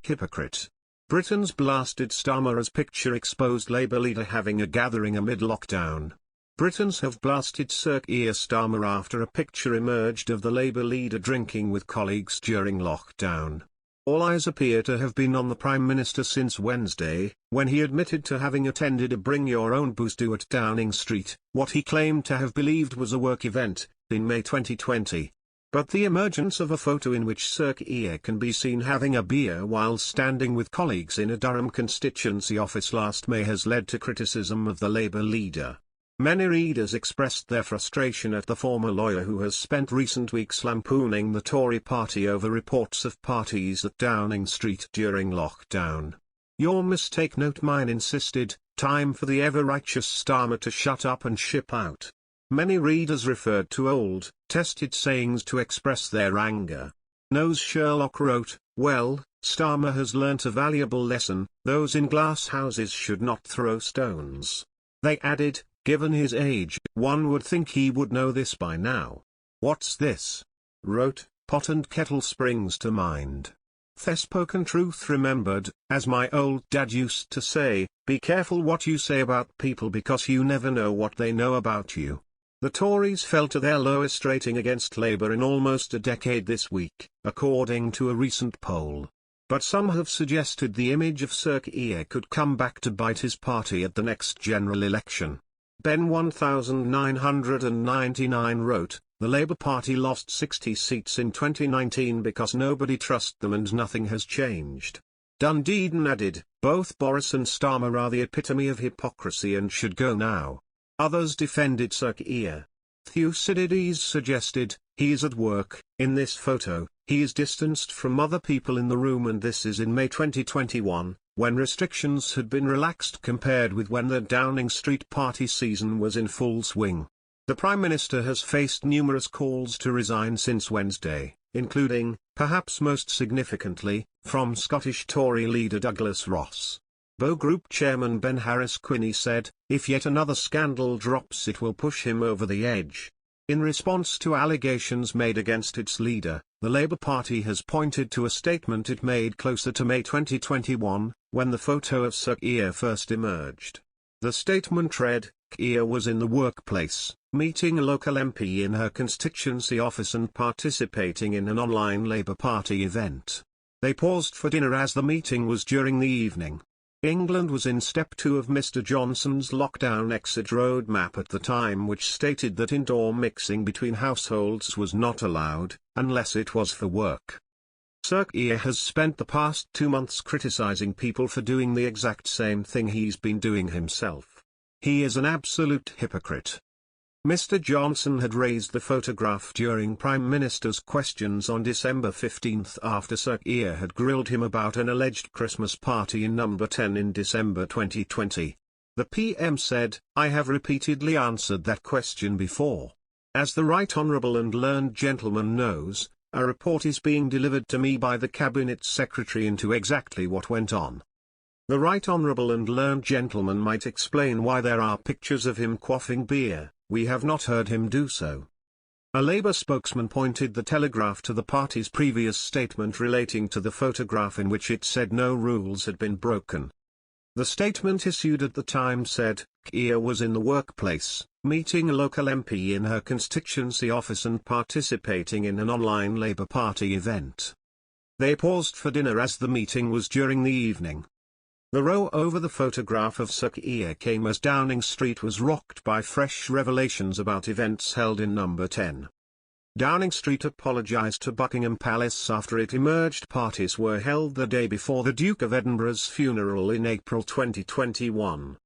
hypocrite. Britons blasted Starmer as picture exposed Labour leader having a gathering amid lockdown. Britons have blasted Sir Keir Starmer after a picture emerged of the Labour leader drinking with colleagues during lockdown. All eyes appear to have been on the Prime Minister since Wednesday, when he admitted to having attended a Bring Your Own booze do at Downing Street, what he claimed to have believed was a work event, in May 2020. But the emergence of a photo in which Sir Keir can be seen having a beer while standing with colleagues in a Durham constituency office last May has led to criticism of the Labour leader. Many readers expressed their frustration at the former lawyer who has spent recent weeks lampooning the Tory party over reports of parties at Downing Street during lockdown. "Your mistake, note mine," insisted, "time for the ever-righteous Starmer to shut up and ship out." Many readers referred to old, tested sayings to express their anger. Nose Sherlock wrote, "Well, Starmer has learnt a valuable lesson, those in glass houses should not throw stones." They added, "Given his age, one would think he would know this by now." "What's this?" wrote, "Pot and kettle springs to mind." The spoken truth remembered, as my old dad used to say, "Be careful what you say about people because you never know what they know about you." The Tories fell to their lowest rating against Labour in almost a decade this week, according to a recent poll. But some have suggested the image of Sir Keir could come back to bite his party at the next general election. Ben 1999 wrote, "The Labour Party lost 60 seats in 2019 because nobody trusts them and nothing has changed." Dunedin added, "Both Boris and Starmer are the epitome of hypocrisy and should go now." Others defended Sir Keir. Thucydides suggested, "He is at work, in this photo, he is distanced from other people in the room, and this is in May 2021, when restrictions had been relaxed compared with when the Downing Street party season was in full swing." The Prime Minister has faced numerous calls to resign since Wednesday, including, perhaps most significantly, from Scottish Tory leader Douglas Ross. Bow Group chairman Ben Harris-Quinney said, "If yet another scandal drops it will push him over the edge." In response to allegations made against its leader, the Labour Party has pointed to a statement it made closer to May 2021, when the photo of Sir Keir first emerged. The statement read, "Keir was in the workplace, meeting a local MP in her constituency office and participating in an online Labour Party event. They paused for dinner as the meeting was during the evening." England was in step 2 of Mr Johnson's lockdown exit roadmap at the time, which stated that indoor mixing between households was not allowed, unless it was for work. Sir Keir has spent the past 2 months criticising people for doing the exact same thing he's been doing himself. He is an absolute hypocrite. Mr Johnson had raised the photograph during Prime Minister's questions on December 15 after Sir Keir had grilled him about an alleged Christmas party in number 10 in December 2020. The PM said, "I have repeatedly answered that question before. As the right honourable and learned gentleman knows, a report is being delivered to me by the Cabinet Secretary into exactly what went on." The right honourable and learned gentleman might explain why there are pictures of him quaffing beer. We have not heard him do so. A Labour spokesman pointed the Telegraph to the party's previous statement relating to the photograph in which it said no rules had been broken. The statement issued at the time said, "Keir was in the workplace, meeting a local MP in her constituency office and participating in an online Labour Party event. They paused for dinner as the meeting was during the evening." The row over the photograph of Sir Keir came as Downing Street was rocked by fresh revelations about events held in number 10. Downing Street apologised to Buckingham Palace after it emerged parties were held the day before the Duke of Edinburgh's funeral in April 2021.